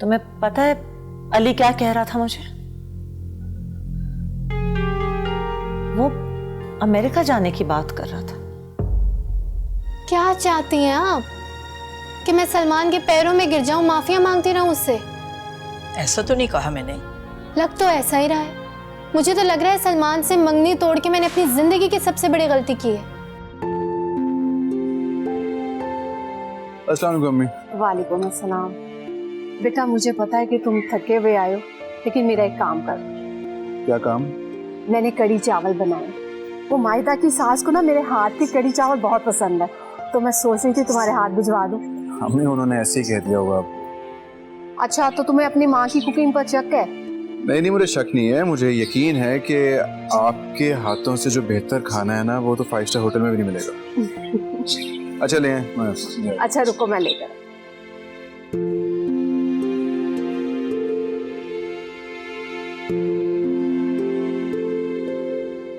तुम्हें पता है अली क्या कह रहा था मुझे? वो अमेरिका जाने की बात कर रहा था। क्या चाहती हैं आप? कि मैं सलमान के पैरों में गिर जाऊं, माफिया मांगती रहूं उससे? ऐसा तो नहीं कहा मैंने। लग तो ऐसा ही रहा है। मुझे तो लग रहा है सलमान से मंगनी तोड़ के मैंने अपनी जिंदगी की सबसे बड़ी गलती की है। अस्सलाम वालेकुम अम्मी। वालेकुम अस्सलाम। बेटा मुझे पता है कि तुम थके हुए आए हो, लेकिन मेरा एक काम कर। क्या काम? मैंने कड़ी चावल बनाए। वो मायदा की सास को ना मेरे हाथ की कड़ी चावल बहुत पसंद है, तो मैं सोच रही थी तुम्हारे हाथ भिजवा दूं। अम्मी उन्होंने ऐसे ही कह दिया होगा। अच्छा, तो तुम्हें अपनी माँ की कुकिंग पर शक है? नहीं, मुझे शक नहीं है, मुझे यकीन है कि आपके हाथों से जो बेहतर खाना है ना वो तो 5 स्टार होटल में भी नहीं मिलेगा। अच्छा ले आए। अच्छा रुको, मैं लेकर।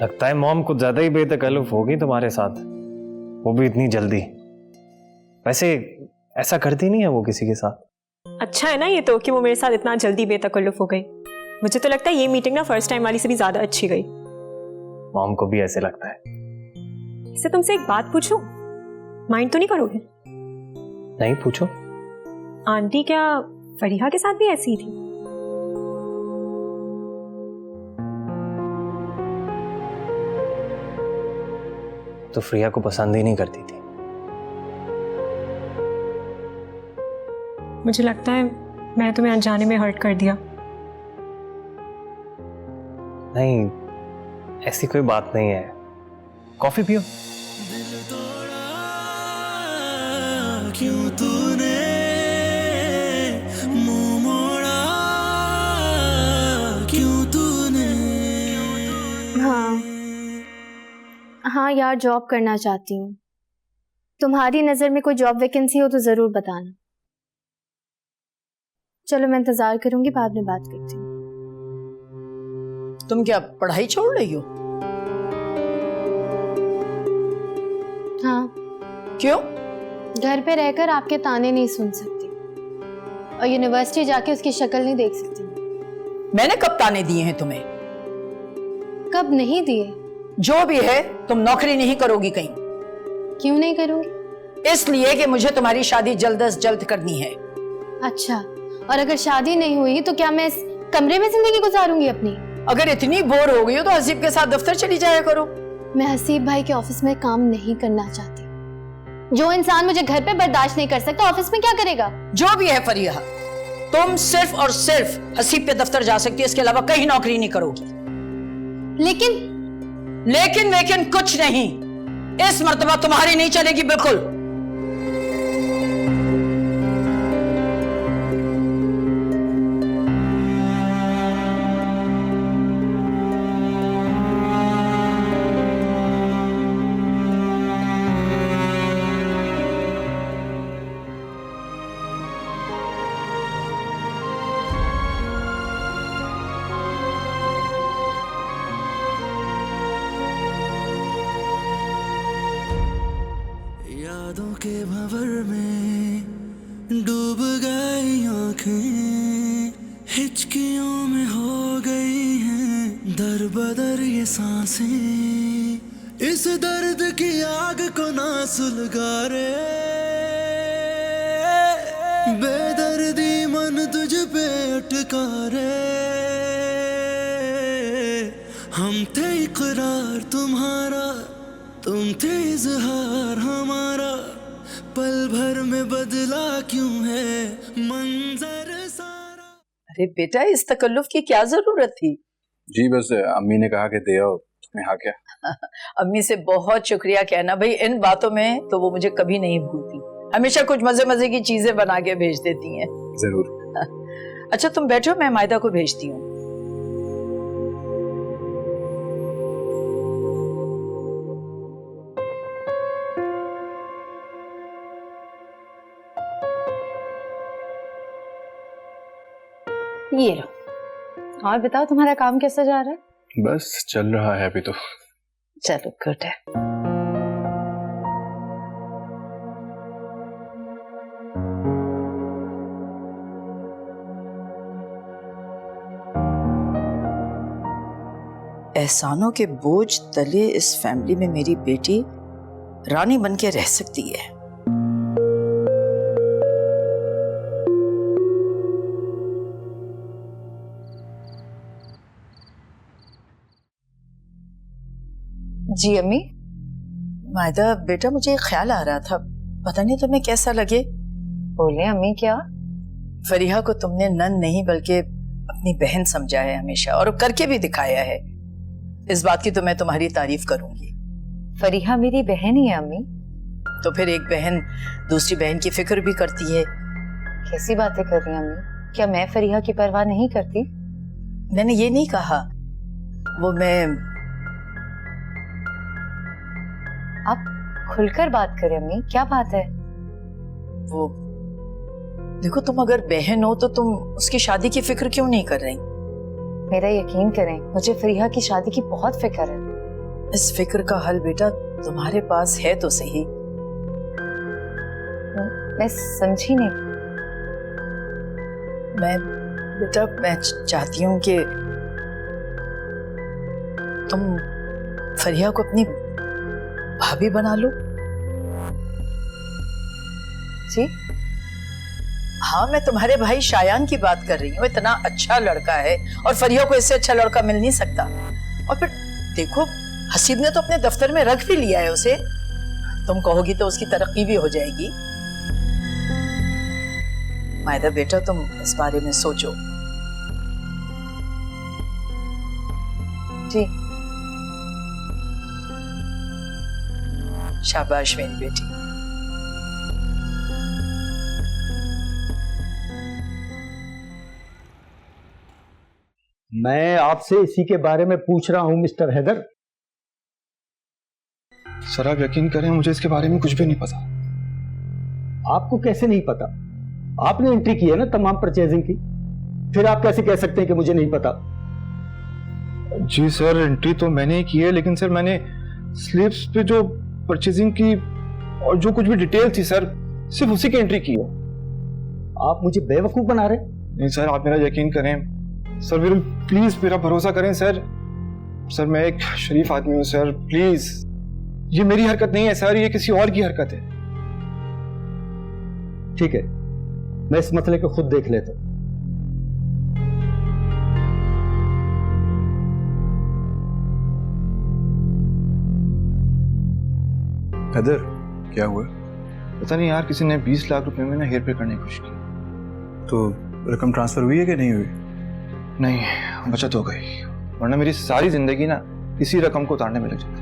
लगता है मॉम कुछ ज्यादा ही बेतकल्लुफ होगी तुम्हारे साथ, वो भी इतनी जल्दी। वैसे ऐसा करती नहीं है वो किसी के साथ। अच्छा है ना ये तो कि वो मेरे साथ इतना जल्दी बेतकल्लुफ हो गई। मुझे तो लगता है ये मीटिंग ना फर्स्ट टाइम वाली से भी ज्यादा अच्छी गई। मॉम को भी ऐसे लगता है। इससे तुमसे एक बात पूछूं, माइंड तो नहीं करोगे? नहीं, पूछो। आंटी क्या फरीहा के साथ भी ऐसी ही थी? तो फ्रिया को पसंद ही नहीं करती थी। मुझे लगता है मैं तुम्हें अनजाने में हर्ट कर दिया। नहीं, ऐसी कोई बात नहीं है। कॉफी पियो। क्यों तूने मुंह मोड़ा, क्यों तूने? हाँ यार, जॉब करना चाहती हूँ। तुम्हारी नजर में कोई जॉब वैकेंसी हो तो जरूर बताना। चलो मैं इंतजार करूंगी, बाद में बात करती हूँ। तुम क्या पढ़ाई छोड़ रही हो? हाँ। क्यों? घर पे रहकर आपके ताने नहीं सुन सकती और यूनिवर्सिटी जाके उसकी शक्ल नहीं देख सकती। मैंने कब ताने दिए हैं तुम्हें? कब नहीं दिए? जो भी है, तुम नौकरी नहीं करोगी कहीं। क्यों नहीं करूंगी? इसलिए कि मुझे तुम्हारी शादी जल्द अज जल्द करनी है। अच्छा, और अगर शादी नहीं हुई तो क्या मैं इस कमरे में जिंदगी गुजारूंगी अपनी? अगर इतनी बोर हो गई हो तो हसीब के साथ दफ्तर चली जाया करो। मैं हसीब भाई के ऑफिस में काम नहीं करना चाहती। जो इंसान मुझे घर पे बर्दाश्त नहीं कर सकता, ऑफिस में क्या करेगा? जो भी है फरीहा, तुम सिर्फ और सिर्फ हसीब पे दफ्तर जा सकती है, इसके अलावा कहीं नौकरी नहीं करोगी। लेकिन कुछ नहीं। इस मर्तबा तुम्हारी नहीं चलेगी बिल्कुल। यादों के भंवर में डूब गई आंखें, हिचकियों में हो गई हैं दर बदर ये सांसें। इस दर्द की आग को ना सुलगा रे, बेदर्दी मन तुझ पे अटका रे। हम थे इकरार तुम्हारा, तुम थे इजहार हमारा, पल भर में बदला क्यों है मंजर सारा। अरे बेटा, इस तकल्लुफ की क्या जरूरत थी? जी बस अम्मी ने कहा कि दे आओ, तुम्हें हाँ क्या। अम्मी से बहुत शुक्रिया कहना भाई, इन बातों में तो वो मुझे कभी नहीं भूलती। हमेशा कुछ मजे मजे की चीजें बना के भेज देती हैं। जरूर। अच्छा तुम बैठो, मैं मायदा को भेजती हूँ। ये लो। और बताओ तुम्हारा काम कैसा जा रहा है? बस चल रहा है अभी तो। चलो गुड है। एहसानों के बोझ तले इस फैमिली में मेरी बेटी रानी बन के रह सकती है। जी अम्मी। मायदा बेटा, मुझे एक ख्याल आ रहा था, पता नहीं तुम्हें कैसा लगे। बोले अम्मी। क्या? फरीहा को तुमने नन नहीं बल्कि अपनी बहन समझा है हमेशा, और करके भी दिखाया है। इस बात की तो मैं तुम्हारी तारीफ करूंगी। फरीहा मेरी बहन ही है अम्मी। तो फिर एक बहन दूसरी बहन की फिक्र भी करती है। कैसी बातें कर रही हैं अम्मी? क्या मैं फरीहा की परवाह नहीं करती? मैंने ये नहीं कहा, वो मैं। आप खुलकर बात करें अम्मी, क्या बात है? वो देखो, तुम अगर बहन हो तो तुम उसकी शादी की फिक्र क्यों नहीं कर रही? मेरा यकीन करें, मुझे फरीहा की शादी की बहुत फिक्र है। इस फिक्र का हल बेटा तुम्हारे पास है तो सही। मैं समझी नहीं। मैं चाहती हूँ कि तुम फरीहा को अपनी भाभी बना लो। जी? हाँ, मैं तुम्हारे भाई शायान की बात कर रही हूँ। इतना अच्छा लड़का है और फरीहा को इससे अच्छा लड़का मिल नहीं सकता। और फिर देखो, हसीब ने तो अपने दफ्तर में रख भी लिया है उसे। तुम कहोगी तो उसकी तरक्की भी हो जाएगी। मायदा बेटा, तुम इस बारे में सोचो। जी। शाबाश मेरी बेटी। मैं आपसे इसी के बारे में पूछ रहा हूं मिस्टर हैदर। सर आप यकीन करें, मुझे इसके बारे में कुछ भी नहीं पता। आपको कैसे नहीं पता? आपने एंट्री की है ना तमाम परचेजिंग की, फिर आप कैसे कह सकते हैं कि मुझे नहीं पता? जी सर, एंट्री तो मैंने ही की है, लेकिन सर मैंने स्लिप्स पे जो परचेजिंग की और जो कुछ भी डिटेल थी सर, सिर्फ उसी की एंट्री की है। आप मुझे बेवकूफ बना रहे? नहीं सर, आप मेरा यकीन करें सर, मेरे प्लीज मेरा भरोसा करें सर। सर मैं एक शरीफ आदमी हूं सर, प्लीज। ये मेरी हरकत नहीं है सर, ये किसी और की हरकत है। ठीक है, मैं इस मसले को खुद देख लेता हूं। हैदर, क्या हुआ? पता नहीं यार, किसी ने 20 लाख रुपए में ना हेर फेर करने की कोशिश की। तो रकम ट्रांसफर हुई है कि नहीं हुई? नहीं, बचत हो गई, वरना मेरी सारी जिंदगी ना इसी रकम को उतारने में लग जाती।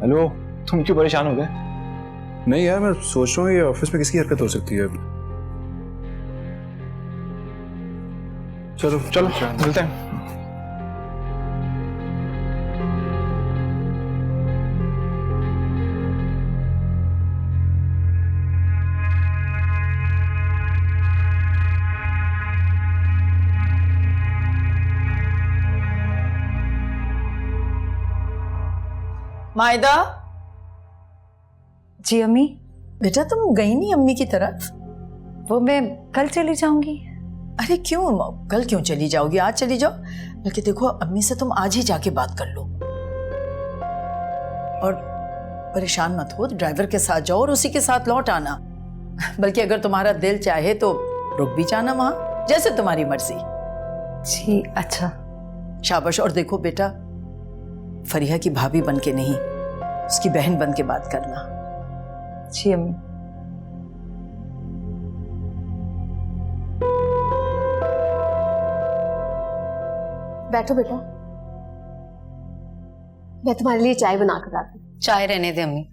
हेलो, तुम क्यों परेशान हो गए? नहीं यार, मैं सोच रहा हूँ ये ऑफिस में किसकी हरकत हो सकती है। चलो चलो मिलते हैं। मायदा। जी अम्मी। बेटा तुम गई नहीं अम्मी की तरफ? वो मैं कल चली जाऊंगी। अरे क्यों, कल क्यों चली जाओगी? आज चली जाओ। बल्कि देखो, अम्मी से तुम आज ही जाके बात कर लो। और परेशान मत हो, ड्राइवर के साथ जाओ और उसी के साथ लौट आना। बल्कि अगर तुम्हारा दिल चाहे तो रुक भी जाना वहां, जैसे तुम्हारी मर्जी। जी अच्छा। शाबाश। और देखो बेटा, फरीहा की भाभी बन के नहीं, उसकी बहन बन के बात करना। जी अम्मी। बैठो बेटा, मैं तुम्हारे लिए चाय बना कर लाती हूँ। चाय रहने दे अम्मी,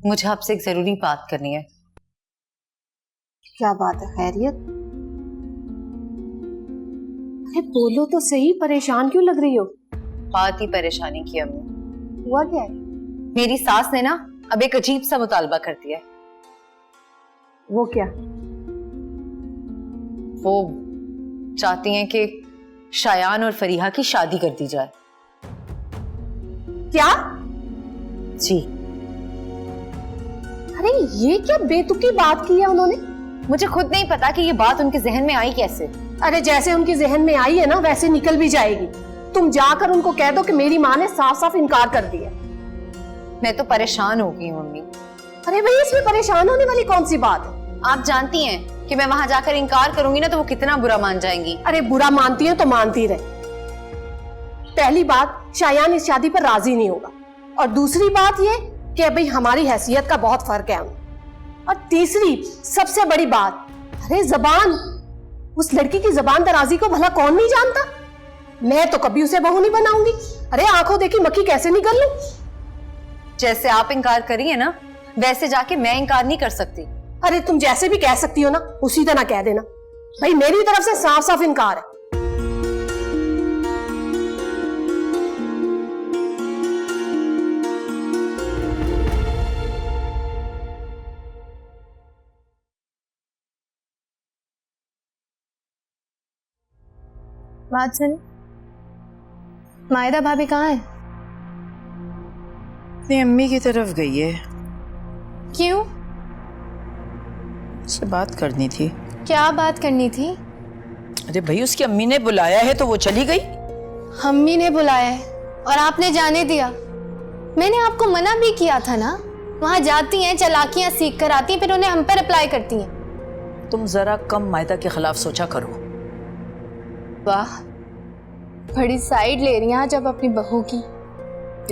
मुझे आपसे एक जरूरी बात करनी है। क्या बात है, खैरियत? अरे बोलो तो सही, परेशान क्यों लग रही हो? बात ही परेशानी की अम्मी। हुआ क्या है? मेरी सास ने ना अब एक अजीब सा मुतालबा कर दिया है। वो क्या? वो चाहती हैं कि शायान और फरीहा की शादी कर दी जाए। क्या? जी। अरे ये क्या बेतुकी बात की है उन्होंने? मुझे खुद नहीं पता कि ये बात उनके जहन में आई कैसे। अरे जैसे उनके जहन में आई है ना, वैसे निकल भी जाएगी। तुम जाकर उनको कह दो कि मेरी माँ ने साफ साफ इनकार कर दिया। मैं तो परेशान हो गई हूँ मम्मी। अरे भाई, इसमें परेशान होने वाली कौन सी बात है? आप जानती हैं कि मैं वहां जाकर इनकार करूंगी ना तो वो कितना बुरा मान जाएंगी। अरे बुरा मानती है तो मानती रहे। पहली बात, शायान इस शादी पर राजी नहीं होगा, और दूसरी बात ये कि भाई हमारी हैसियत का बहुत फर्क है। और तीसरी सबसे बड़ी बात, अरे जबान, उस लड़की की जबान दराजी को भला कौन नहीं जानता? मैं तो कभी उसे बहू नहीं बनाऊंगी। अरे आंखों देखी मक्खी कैसे निकल लूं? जैसे आप इनकार करिए ना, वैसे जाके मैं इनकार नहीं कर सकती। अरे तुम जैसे भी कह सकती हो ना, उसी तरह कह देना। भाई मेरी तरफ से साफ साफ इनकार है। बात सुन, मायदा भाभी कहाँ है? अपनी अम्मी की तरफ गई है। क्यों? उससे बात करनी थी। क्या बात करनी थी? अरे भाई, उसकी अम्मी ने बुलाया है तो वो चली गई। अम्मी ने बुलाया है और आपने जाने दिया? मैंने आपको मना भी किया था ना। वहां जाती हैं, चालाकियां सीख कर आती हैं, फिर उन्हें हम पर अप्लाई करती हैं। तुम जरा कम मायदा के खिलाफ सोचा करो। वाह, बड़ी साइड ले रही हैं आज आप अपनी बहू की।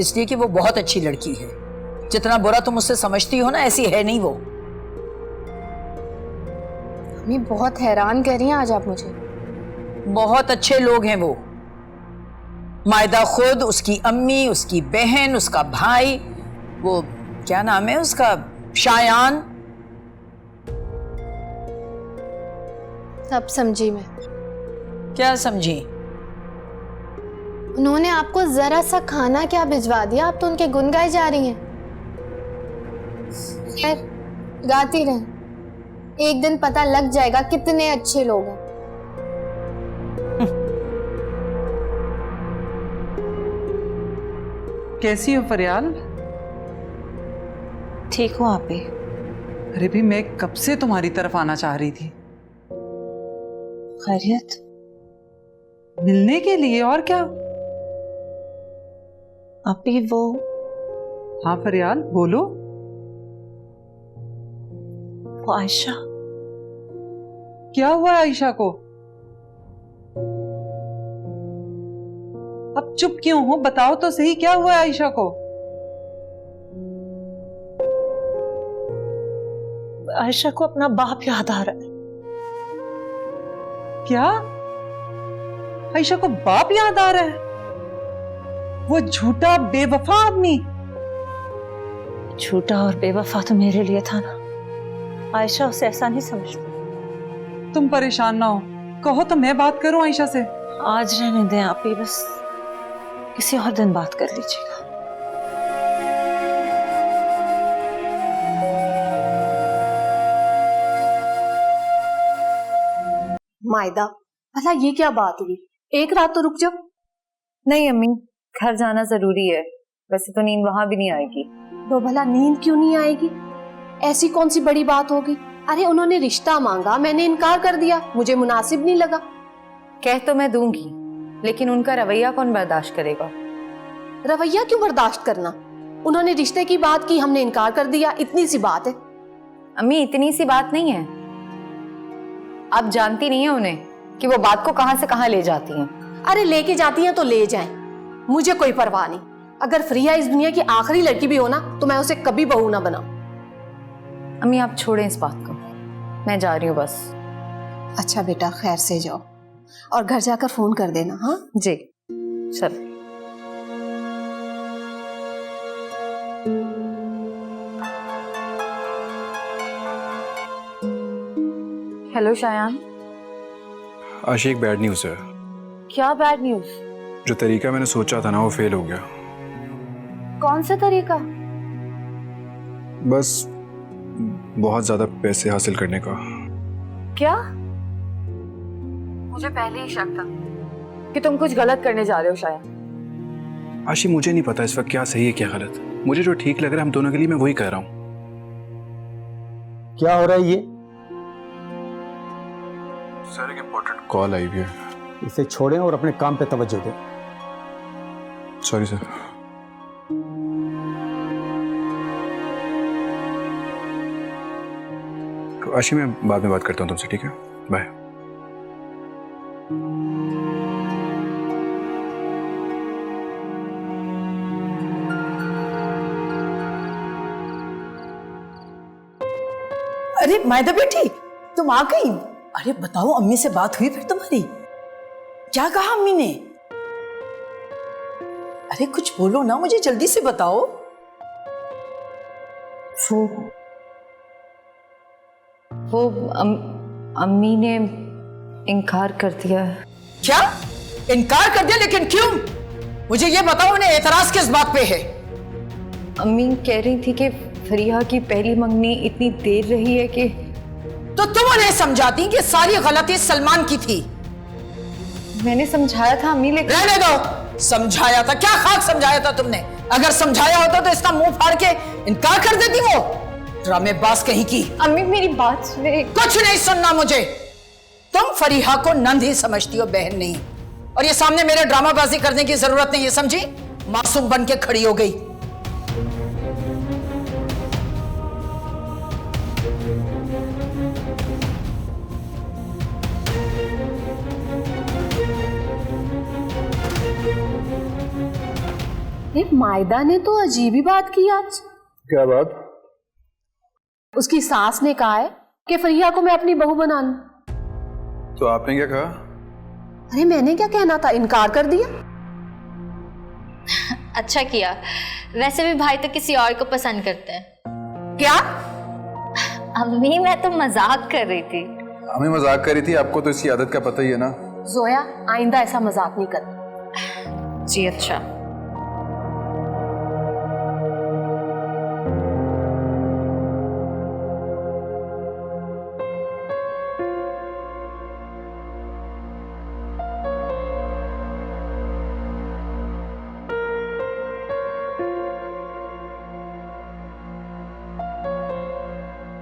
इसलिए कि वो बहुत अच्छी लड़की है। जितना बुरा तुम उससे समझती हो ना, ऐसी है नहीं वो। अम्मी बहुत हैरान कर रही हैं आज आप मुझे। बहुत अच्छे लोग हैं वो। मायदा खुद, उसकी अम्मी, उसकी बहन, उसका भाई, वो क्या नाम है उसका, शायान। अब समझी मैं। क्या समझी? उन्होंने आपको जरा सा खाना क्या भिजवा दिया, आप तो उनके गुण गाए जा रही हैं। खैर, गाती रहें, एक दिन पता लग जाएगा कितने अच्छे लोग हैं। कैसी हो फरियाल? ठीक हूँ आप ही? अरे भी मैं कब से तुम्हारी तरफ आना चाह रही थी। खैरियत? मिलने के लिए, और क्या? आप ही वो? हाँ फरियाल, बोलो। वो आयशा। क्या हुआ आयशा को? अब चुप क्यों हो? बताओ तो सही, क्या हुआ आयशा को? आयशा को अपना बाप याद आ रहा है। क्या? आयशा को बाप याद आ रहा है? वो झूठा बेवफा आदमी। झूठा और बेवफा तो मेरे लिए था ना। आयशा उसे ऐसा नहीं समझती। तुम परेशान ना हो, कहो तो मैं बात करूं आयशा से। आज रहने दें आप ही, बस किसी और दिन बात कर लीजिएगा। मायदा, भला ये क्या बात हुई? एक रात तो रुक जाओ। नहीं अम्मी, घर जाना जरूरी है। वैसे तो नींद वहां भी नहीं आएगी। तो भला नींद क्यों नहीं आएगी? ऐसी कौन सी बड़ी बात होगी? अरे उन्होंने रिश्ता मांगा, मैंने इनकार कर दिया, मुझे मुनासिब नहीं लगा। कह तो मैं दूंगी, लेकिन उनका रवैया कौन बर्दाश्त करेगा? रवैया क्यों बर्दाश्त करना? उन्होंने रिश्ते की बात की, हमने इनकार कर दिया, इतनी सी बात है। अम्मी इतनी सी बात नहीं है। आप जानती नहीं है उन्हें कि वो बात को कहां से कहां ले जाती हैं। अरे लेके जाती हैं तो ले जाएं, मुझे कोई परवाह नहीं। अगर फ्रिया इस दुनिया की आखिरी लड़की भी हो ना, तो मैं उसे कभी बहू ना बनाऊं। अम्मी आप छोड़ें इस बात को, मैं जा रही हूँ बस। अच्छा बेटा, खैर से जाओ और घर जाकर फोन कर देना। हाँ जी, चल। हेलो शायान। आशिक, बैड न्यूज़ है। क्या बैड न्यूज? जो तरीका मैंने सोचा था ना, वो फेल हो गया। कौन सा तरीका? बस बहुत ज्यादा पैसे हासिल करने का। क्या? मुझे पहले ही शक था कि तुम कुछ गलत करने जा रहे हो शायद। आशी, मुझे नहीं पता इस वक्त क्या सही है क्या गलत। मुझे जो ठीक लग रहा है हम दोनों के लिए, मैं वही कह रहा हूँ। क्या हो रहा है ये? सर, एक इम्पोर्टेंट कॉल आई हुई है। इसे छोड़ें और अपने काम पे तवज्जो दें। Sorry sir. आशी, मैं बाद में बात करता हूँ तुमसे, ठीक है? बाय। अरे मायदा बेटी, तुम आ गई? अरे बताओ, अम्मी से बात हुई फिर तुम्हारी? क्या कहा अम्मी ने? अरे कुछ बोलो ना, मुझे जल्दी से बताओ। वो अम्मी ने इनकार कर दिया है। क्या इनकार कर दिया? लेकिन क्यों? मुझे ये बताओ, उन्हें एतराज किस बात पे है? अम्मी कह रही थी कि फरिया की पहली मंगनी इतनी देर रही है कि तो तुम उन्हें समझाती कि सारी गलती सलमान की थी। मैंने समझाया था अम्मी, लेकिन रहने दो। समझाया था? क्या खाक समझाया था तुमने? अगर समझाया होता तो इसका मुंह फाड़ के इनकार कर देती वो। ड्रामेबाज कहीं की। अम्मी मेरी बात सुने। कुछ नहीं सुनना मुझे। तुम फरीहा को नंद ही समझती हो, बहन नहीं। और ये सामने मेरे ड्रामाबाजी करने की जरूरत नहीं है, समझी? मासूम बन के खड़ी हो गई। मायदा ने तो अजीब ही बात की आज। क्या बात? उसकी सास ने कहा है कि फरिया को मैं अपनी बहू बना लूं। तो आपने क्या कहा? अरे मैंने क्या कहना था, इनकार कर दिया। अच्छा किया, वैसे भी भाई तो किसी और को पसंद करते हैं। क्या? अम्मी मैं तो मजाक कर रही थी। हमें मजाक कर रही थी, आपको तो इसकी आदत का पता ही है ना। जोया, आइंदा ऐसा मजाक नहीं करना। जी अच्छा।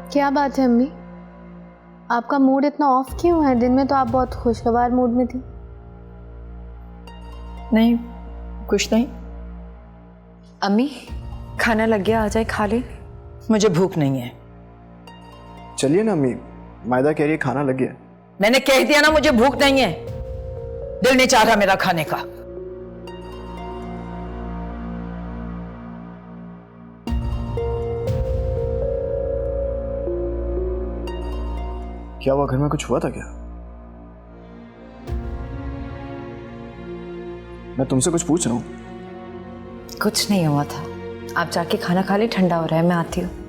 क्या बात है अम्मी, आपका मूड इतना ऑफ क्यों है? दिन में तो आप बहुत खुशगवार मूड में थी। नहीं, कुछ नहीं। अम्मी खाना लग गया, आ जाए खा ले। मुझे भूख नहीं है। चलिए ना अम्मी, मायदा कह रही है खाना लग गया। मैंने कह दिया ना, मुझे भूख नहीं है। दिल नहीं चाह रहा मेरा खाने का। क्या हुआ, घर में कुछ हुआ था क्या? मैं तुमसे कुछ पूछ रहा हूं। कुछ नहीं हुआ था, आप जाके खाना खा ले, ठंडा हो रहा है, मैं आती हूँ।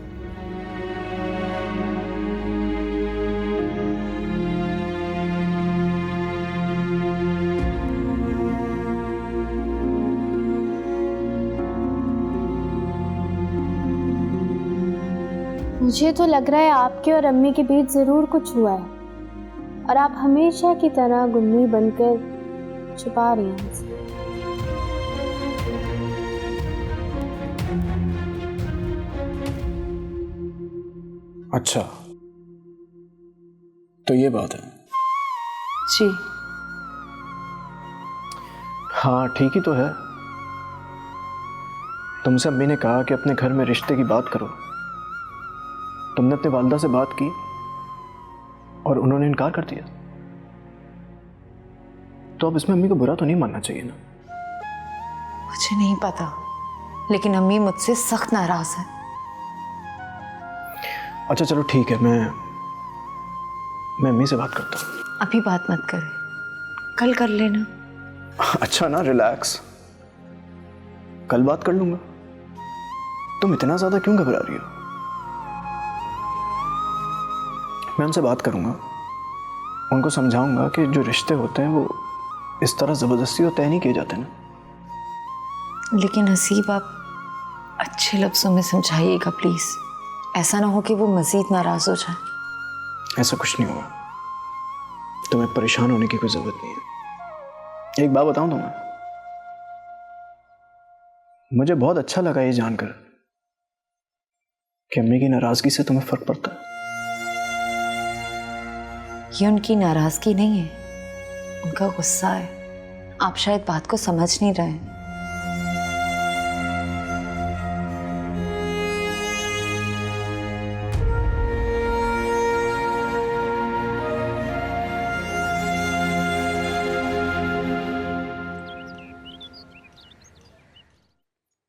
मुझे तो लग रहा है आपके और अम्मी के बीच जरूर कुछ हुआ है और आप हमेशा की तरह गुन्नी बनकर छुपा रही हैं हमसे। अच्छा, तो ये बात है। जी हाँ ठीक ही तो है। तुमसे अम्मी ने कहा कि अपने घर में रिश्ते की बात करो। तुमने अपने वालिदा से बात की और उन्होंने इनकार कर दिया। तो अब इसमें अम्मी को बुरा तो नहीं मानना चाहिए ना? मुझे नहीं पता, लेकिन अम्मी मुझसे सख्त नाराज है। अच्छा चलो ठीक है, मैं अम्मी से बात करता हूँ। अभी बात मत करे, कल कर लेना। अच्छा ना, रिलैक्स, कल बात कर लूंगा। तुम इतना ज्यादा क्यों घबरा रही हो? मैं उनसे बात करूंगा, उनको समझाऊंगा कि जो रिश्ते होते हैं वो इस तरह जबरदस्ती तो तय नहीं किए जाते ना। लेकिन हसीब, आप अच्छे लफ्जों में समझाइएगा प्लीज, ऐसा ना हो कि वो मजीद नाराज हो जाए। ऐसा कुछ नहीं होगा, तुम्हें परेशान होने की कोई जरूरत नहीं है। एक बात बताऊं तुम्हें, मुझे बहुत अच्छा लगा ये जानकर कि अम्मी की नाराजगी से तुम्हें फर्क पड़ता है। ये उनकी नाराजगी नहीं है, उनका गुस्सा है। आप शायद बात को समझ नहीं रहे हैं।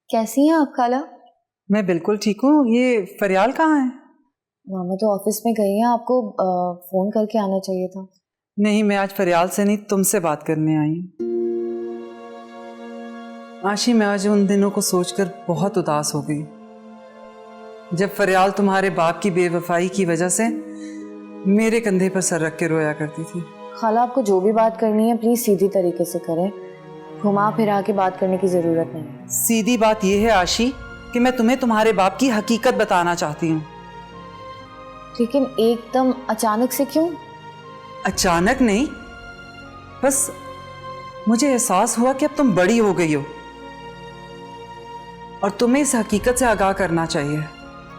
कैसी हैं आप खाला? मैं बिल्कुल ठीक हूँ। ये फरियाल कहाँ है? मामा तो ऑफिस में गई हैं, आपको फोन करके आना चाहिए था। नहीं, मैं आज फरियाल से नहीं तुमसे बात करने आई हूँ। आशी, मैं आज उन दिनों को सोचकर बहुत उदास हो गई जब फरियाल तुम्हारे बाप की बेवफाई की वजह से मेरे कंधे पर सर रख के रोया करती थी। खाला, आपको जो भी बात करनी है प्लीज सीधी तरीके से करें, घुमा फिरा के बात करने की जरूरत नहीं है। सीधी बात यह है आशी कि मैं तुम्हें तुम्हारे बाप की हकीकत बताना चाहती हूँ। लेकिन एकदम अचानक से क्यों? अचानक नहीं, बस मुझे एहसास हुआ कि अब तुम बड़ी हो गई हो और तुम्हें इस हकीकत से आगाह करना चाहिए।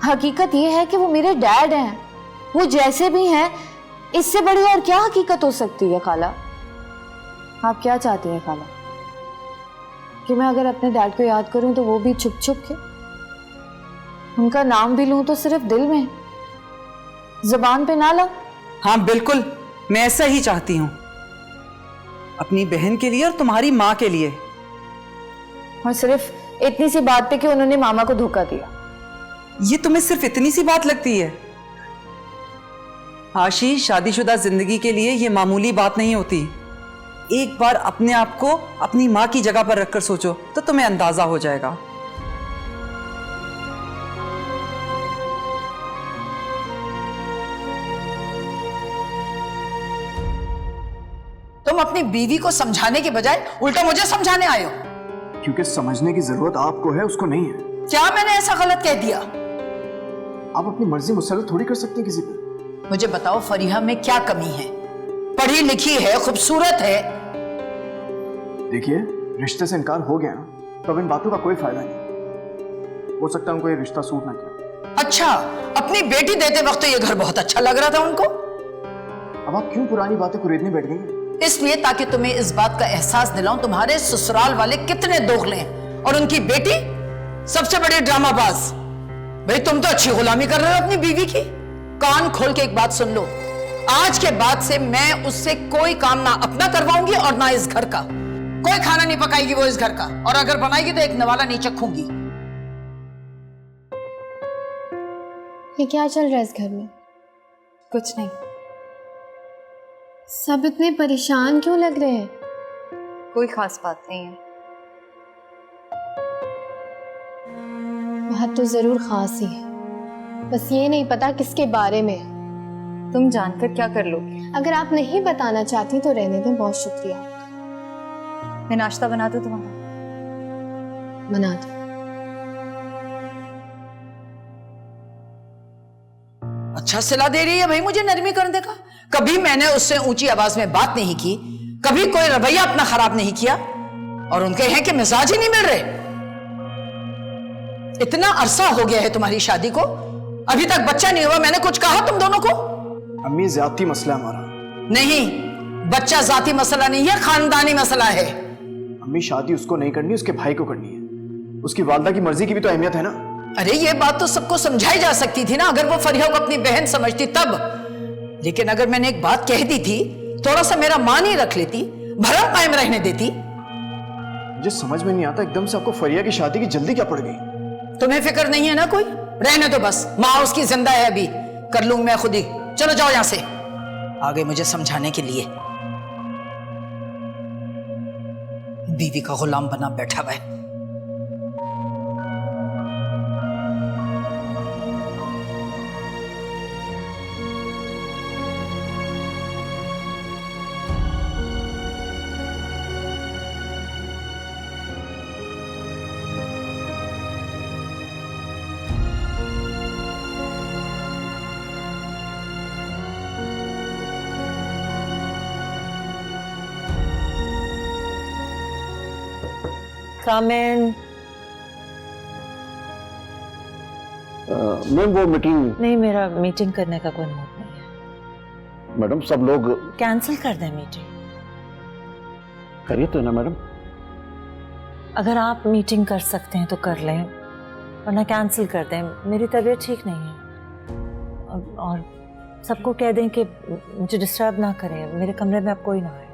हकीकत ये है कि वो मेरे डैड हैं, वो जैसे भी हैं, इससे बड़ी और क्या हकीकत हो सकती है खाला? आप क्या चाहती हैं खाला? कि मैं अगर अपने डैड को याद करूं तो वो भी छुप छुप के? उनका नाम भी लूं तो सिर्फ दिल में, जुबान पे ना ला? हाँ बिल्कुल, मैं ऐसा ही चाहती हूँ, अपनी बहन के लिए और तुम्हारी माँ के लिए। और सिर्फ इतनी सी बात पे कि उन्होंने मामा को धोखा दिया, ये तुम्हें सिर्फ इतनी सी बात लगती है? आशीष, शादीशुदा जिंदगी के लिए ये मामूली बात नहीं होती। एक बार अपने आप को अपनी माँ की जगह पर रखकर सोचो तो तुम्हें अंदाजा हो जाएगा। तुम अपनी बीवी को समझाने के बजाय उल्टा मुझे समझाने आए हो। क्योंकि समझने की जरूरत आपको है, उसको नहीं है। क्या मैंने ऐसा गलत कह दिया? आप अपनी मर्जी मुसल्लत थोड़ी कर सकती किसी पर। मुझे बताओ, फरीहा में क्या कमी है? पढ़ी लिखी है, खूबसूरत है। देखिए, रिश्ते से इनकार हो गया ना तो अब इन बातों का कोई फायदा नहीं। हो सकता है उनको ये रिश्ता सूट ना किया। अच्छा, अपनी बेटी देते वक्त तो ये घर बहुत अच्छा लग रहा था उनको। अब आप क्यों पुरानी बातें कुरेदने बैठ गई? इसलिए ताकि तुम्हें इस बात का एहसास दिलाऊं तुम्हारे ससुराल वाले कितने दोगले हैं और उनकी बेटी सबसे बड़ी ड्रामाबाज। भाई, तुम तो अच्छी गुलामी कर रहे हो अपनी बीवी की। कान खोल के एक बात सुन लो, आज के बाद से मैं उससे कोई काम ना अपना करवाऊंगी और ना इस घर का। कोई खाना नहीं पकाएगी वो इस घर का, और अगर बनाएगी तो एक नवाला नहीं चखूंगी। ये क्या चल रहा है इस घर में? कुछ नहीं। सब इतने परेशान क्यों लग रहे हैं? कोई खास बात नहीं है। बात तो जरूर खास ही है, बस ये नहीं पता किसके बारे में। तुम जानकर क्या कर लोगी? अगर आप नहीं बताना चाहती तो रहने दें, बहुत शुक्रिया। मैं नाश्ता बना दूं तुम्हारा? बना दो। अच्छा सिला दे रही है भाई मुझे नरमी करने का। कभी मैंने उससे ऊंची आवाज में बात नहीं की, कभी कोई रवैया अपना खराब नहीं किया, और उनके हैं कि मिजाज ही नहीं मिल रहे। इतना अरसा हो गया है तुम्हारी शादी को, अभी तक बच्चा नहीं हुआ। मैंने कुछ कहा तुम दोनों को? अम्मी, ज्यादती मसला हमारा नहीं, बच्चा जाती मसला नहीं है, खानदानी मसला है। अम्मी, शादी उसको नहीं करनी, उसके भाई को करनी है। उसकी वालदा की मर्जी की भी तो अहमियत है ना। अरे ये बात तो सबको समझाई जा सकती थी ना, अगर वो फरिया को अपनी बहन समझती तब। लेकिन अगर मैंने एक बात कह दी थी, थोड़ा सा मेरा मान ही रख लेती, भरम कायम रहने देती। मुझे समझ में नहीं आता एकदम से आपको फरिया की शादी की जल्दी क्या पड़ गई? तुम्हें फिक्र नहीं है ना कोई? रहने दो बस, माँ उसकी जिंदा है, अभी कर लूंगी मैं खुद ही। चलो जाओ यहां से, आगे मुझे समझाने के लिए। बीवी का गुलाम बना बैठा हुआ है। मैम, वो मीटिंग नहीं, मेरा मीटिंग करने का कोई मूड नहीं है। मैडम, सब लोग कैंसिल कर दें मीटिंग। करिए तो ना मैडम। अगर आप मीटिंग कर सकते हैं तो कर लें, वरना कैंसिल कर दें। मेरी तबीयत ठीक नहीं है, और सबको कह दें कि मुझे डिस्टर्ब ना करें, मेरे कमरे में अब कोई ना आए।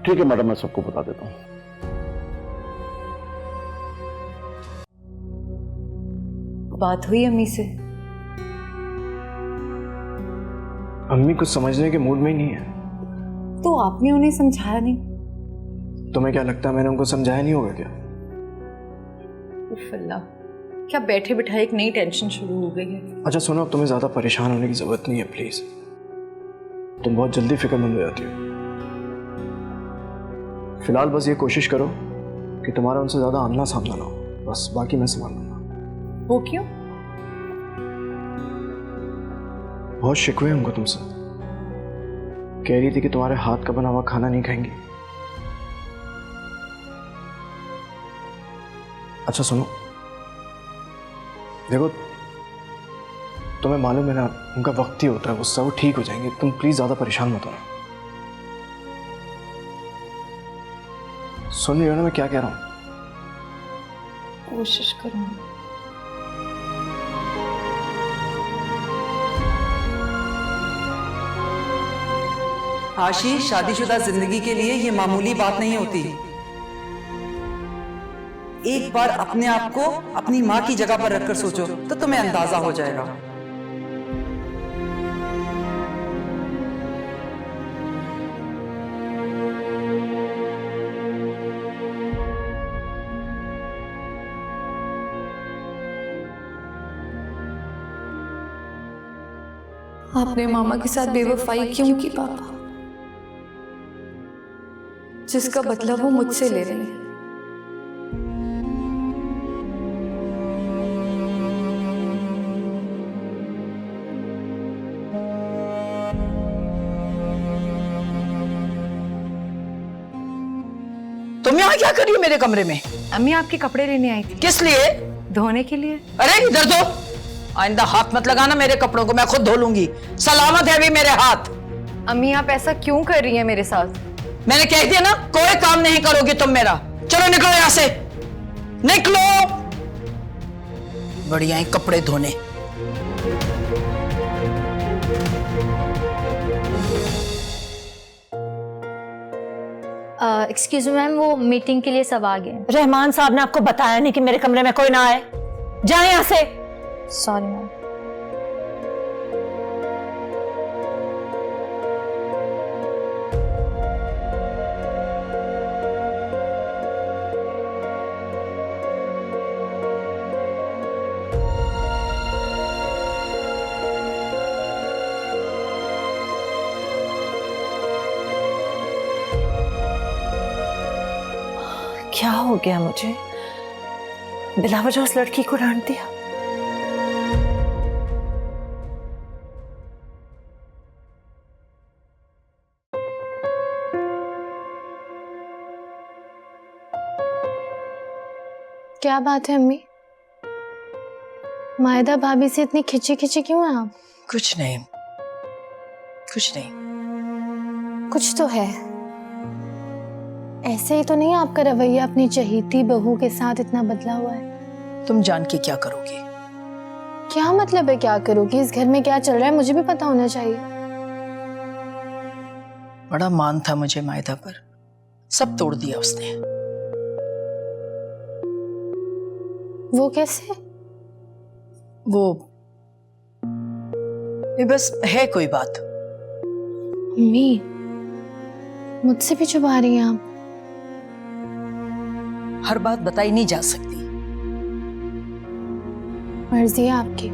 ठीक है मैडम, मैं सबको बता देता हूँ। बात हुई अम्मी से? अम्मी कुछ समझने के मूड में ही नहीं है। तो आपने उन्हें समझाया नहीं? तुम्हें क्या लगता है मैंने उनको समझाया नहीं होगा क्या? उफ अल्लाह, क्या बैठे बिठाए एक नई टेंशन शुरू हो गई है। अच्छा सुनो, अब तुम्हें ज्यादा परेशान होने की जरूरत नहीं है प्लीज। तुम बहुत जल्दी फिक्रमंद हो जाती हो। फिलहाल बस ये कोशिश करो कि तुम्हारा उनसे ज्यादा आमना सामना ना हो, बस बाकी मैं संभाल लूंगा। वो क्यों? बहुत शिकवे हैं उनको तुमसे। कह रही थी कि तुम्हारे हाथ का बना हुआ खाना नहीं खाएंगी। अच्छा सुनो, देखो तुम्हें मालूम है ना, उनका वक्त ही होता है गुस्सा, वो ठीक हो जाएंगे। तुम प्लीज ज्यादा परेशान मत होना। सुन रही हो ना मैं क्या कह रहा हूं? कोशिश करूंगी। आशीष, शादीशुदा जिंदगी के लिए ये मामूली बात नहीं होती। एक बार अपने आप को अपनी माँ की जगह पर रखकर सोचो तो तुम्हें अंदाजा हो जाएगा। आपने मामा के साथ बेवफाई क्यों की पापा? जिसका बदला वो मुझसे ले रहे हैं। तुम यहाँ क्या कर रही हो मेरे कमरे में? अम्मी आपके कपड़े लेने आई थी। किस लिए? धोने के लिए। अरे इधर दो, आइंदा हाथ मत लगाना मेरे कपड़ों को, मैं खुद धो लूंगी। सलामत है अभी मेरे हाथ। अम्मी आप ऐसा क्यों कर रही हैं मेरे साथ? मैंने कह दिया ना, कोई काम नहीं करोगी तुम मेरा। चलो निकलो यहां से, निकलो। बढ़िया ही कपड़े धोने। एक्सक्यूज मी मैम, वो मीटिंग के लिए सब आ गए। रहमान साहब ने आपको बताया नहीं कि मेरे कमरे में कोई ना आए? जाए यहां से। Sorry ma'am. क्या हो गया मुझे? बिलावजह उस लड़की को डांट दिया। क्या बात है अम्मी? मायदा भाभी से इतनी खिंची खिंची क्यों हैं आप? कुछ नहीं, कुछ नहीं। कुछ तो है। ऐसे ही तो नहीं आपका रवैया अपनी चहेती बहू के साथ इतना बदला हुआ है। तुम जान के क्या करोगी? क्या मतलब है क्या करोगी? इस घर में क्या चल रहा है मुझे भी पता होना चाहिए। बड़ा मान था मुझे मायदा पर, सब तोड़ दिया उसने। वो कैसे? वो ये बस है कोई बात। अम्मी मुझसे भी छुपा रही हैं आप? हर बात बताई नहीं जा सकती। मर्जी है आपकी।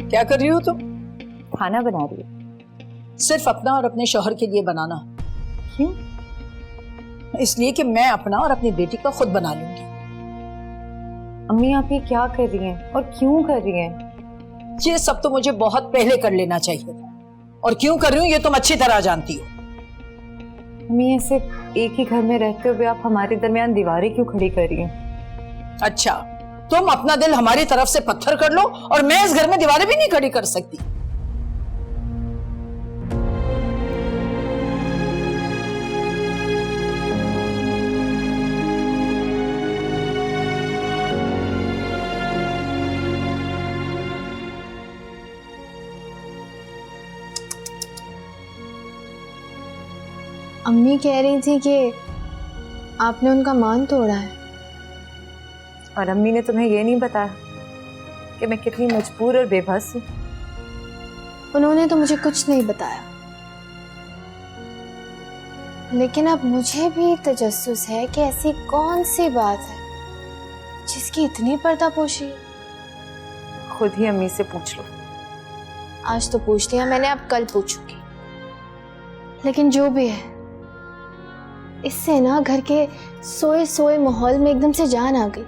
क्या कर रही हो तुम? खाना बना रही है। सिर्फ अपना और अपने शौहर के लिए बनाना? क्यों? इसलिए कि मैं अपना और अपनी बेटी का खुद बना लूंगी। अम्मी आप ये क्या कर रही हैं और क्यों कर रही हैं? ये सब तो मुझे बहुत पहले कर लेना चाहिए था, और क्यों कर रही हूँ ये तुम अच्छी तरह जानती हो। अम्मी ऐसे एक ही घर में रहते हुए आप हमारे दरमियान दीवारें क्यों खड़ी कर रही हैं? अच्छा, तुम अपना दिल हमारी तरफ से पत्थर कर लो और मैं इस घर में दीवारें भी नहीं खड़ी कर सकती। अम्मी कह रही थी कि आपने उनका मान तोड़ा है। और अम्मी ने तुम्हें ये नहीं बताया कि मैं कितनी मजबूर और बेबस हूँ? उन्होंने तो मुझे कुछ नहीं बताया, लेकिन अब मुझे भी तजस्सुस है कि ऐसी कौन सी बात है जिसकी इतनी पर्दापोशी है। खुद ही अम्मी से पूछ लो। आज तो पूछ लिया मैंने, अब कल पूछूंगी। लेकिन जो भी है, इससे ना घर के सोए सोए माहौल में एकदम से जान आ गई।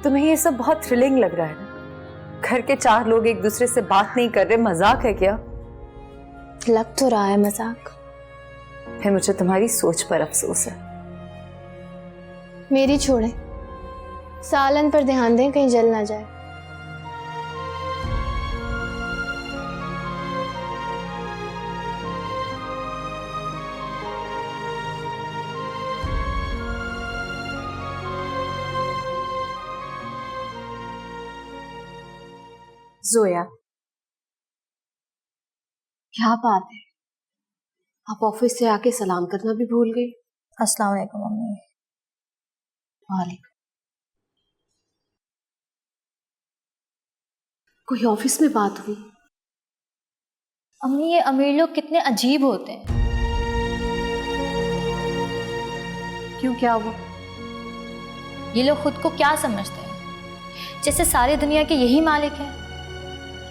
तुम्हें ये सब बहुत थ्रिलिंग लग रहा है ना? घर के 4 लोग एक दूसरे से बात नहीं कर रहे, मजाक है क्या? लग तो रहा है मजाक। फिर मुझे तुम्हारी सोच पर अफसोस है। मेरी छोड़े, सालन पर ध्यान दें कहीं जल ना जाए। जोया, क्या बात है, आप ऑफिस से आके सलाम करना भी भूल गई। अस्सलाम वालेकुम मम्मी। वालेकुम। कोई ऑफिस में बात हुई? अम्मी, ये अमीर लोग कितने अजीब होते हैं। क्यों, क्या हुआ? ये लोग खुद को क्या समझते हैं, जैसे सारी दुनिया के यही मालिक हैं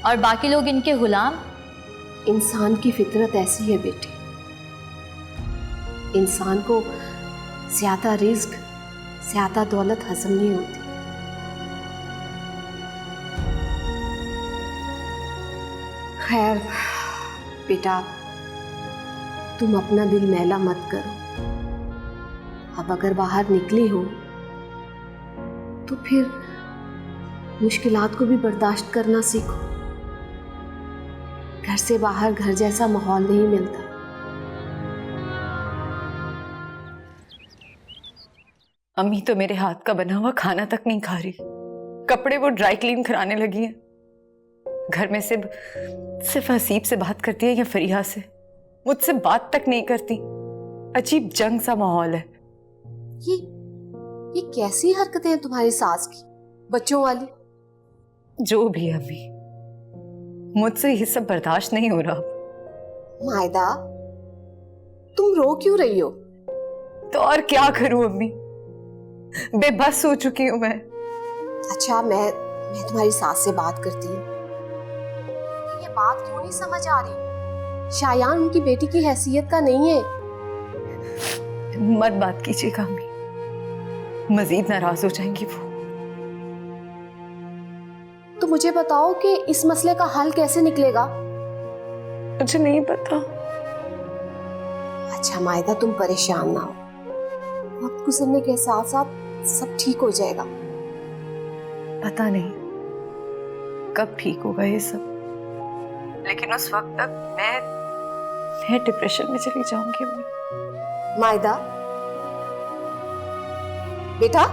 और बाकी लोग इनके गुलाम। इंसान की फितरत ऐसी है बेटी, इंसान को ज्यादा रिस्क, ज्यादा दौलत हजम नहीं होती। खैर बेटा, तुम अपना दिल मैला मत करो। अब अगर बाहर निकली हो तो फिर मुश्किलात को भी बर्दाश्त करना सीखो। घर से बाहर घर जैसा माहौल नहीं मिलता। अम्मी तो मेरे हाथ का बना हुआ खाना तक नहीं खा रही, कपड़े वो ड्राई क्लीन कराने लगी हैं। घर में सिर्फ हसीब से बात करती है या फरीहा से, मुझसे बात तक नहीं करती। अजीब जंग सा माहौल है। ये कैसी हरकतें हैं तुम्हारी सास की, बच्चों वाली? जो भी है अम्मी, मुझसे ये सब बर्दाश्त नहीं हो रहा। मायदा, तुम रो क्यों रही हो? तो और क्या करूं अम्मी, बेबस हो चुकी हूं मैं। अच्छा, मैं तुम्हारी सास से बात करती हूँ। ये बात क्यों नहीं समझ आ रही? शायान उनकी बेटी की हैसियत का नहीं है। मत बात कीजिएगा अम्मी, मजीद नाराज हो जाएंगी वो। तो मुझे बताओ कि इस मसले का हल कैसे निकलेगा? मुझे नहीं पता। अच्छा मायदा, तुम परेशान ना हो, वक्त गुजरने के साथ साथ सब ठीक हो जाएगा। पता नहीं कब ठीक होगा ये सब, लेकिन उस वक्त तक मैं डिप्रेशन में चली जाऊंगी अम्मी। मायदा बेटा,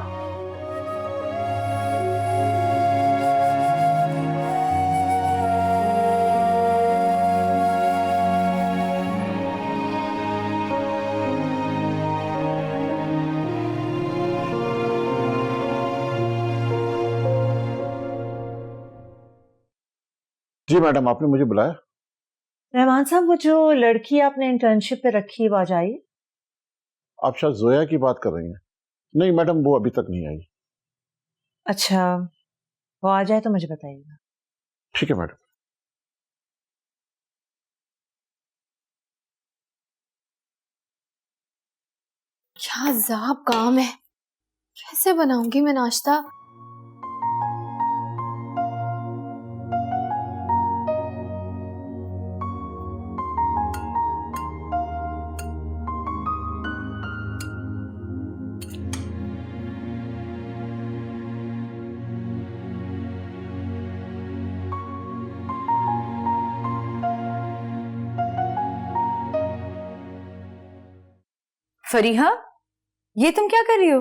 जी मैडम, आपने मुझे बुलाया? रहमान साहब, वो जो लड़की आपने इंटर्नशिप पे रखी वो आ जाई? आप शायद जोया की बात कर रही हैं। नहीं मैडम, वो अभी तक नहीं आई। अच्छा, वो आ जाए तो मुझे बताइएगा। ठीक है मैडम। क्या अज़ाब काम है, कैसे बनाऊंगी मैं नाश्ता? फरीहा, ये तुम क्या कर रही हो?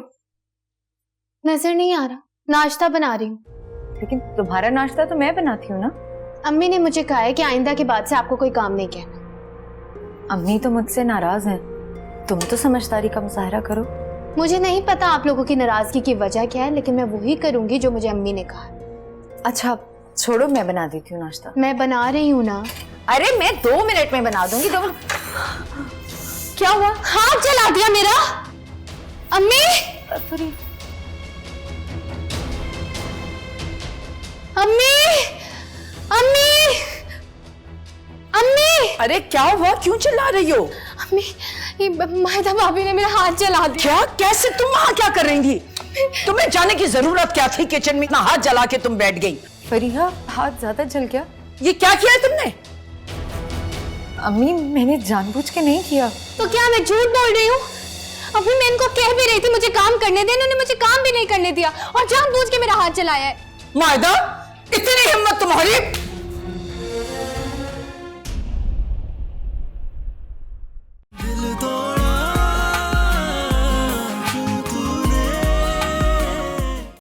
नजर नहीं आ रहा, नाश्ता बना रही हूँ। लेकिन तुम्हारा नाश्ता तो मैं बनाती हूँ ना। अम्मी ने मुझे कहा है कि आइंदा के बाद से आपको कोई काम नहीं कहना। अम्मी तो मुझसे नाराज हैं, तुम तो समझदारी का मुजाहरा करो। मुझे नहीं पता आप लोगों की नाराजगी की वजह क्या है, लेकिन मैं वही करूंगी जो मुझे अम्मी ने कहा। अच्छा छोड़ो, मैं बना देती हूँ नाश्ता। मैं बना रही हूँ ना। अरे मैं 2 मिनट में बना दूंगी। क्या हुआ? हाथ जला दिया मेरा। अम्मी, अम्मी, अम्मी, अम्मी। अरे क्या हुआ, क्यों चिल्ला रही हो? अम्मी, ये माहिदा भाभी ने मेरा हाथ जला दिया। क्या? कैसे? तुम वहां क्या कर रही थी? तुम्हें जाने की जरूरत क्या थी? किचन में इतना हाथ जला के तुम बैठ गई। फरीहा, हाथ ज्यादा जल गया। ये क्या किया है तुमने? अम्मी, मैंने जानबूझ के नहीं किया। तो क्या मैं झूठ बोल रही हूँ? अभी मैं इनको कह भी रही थी मुझे काम करने दे, इन्होंने मुझे काम भी नहीं करने दिया और जानबूझ के मेरा हाथ जलाया है। माहिदा, इतनी हिम्मत तुम्हारी?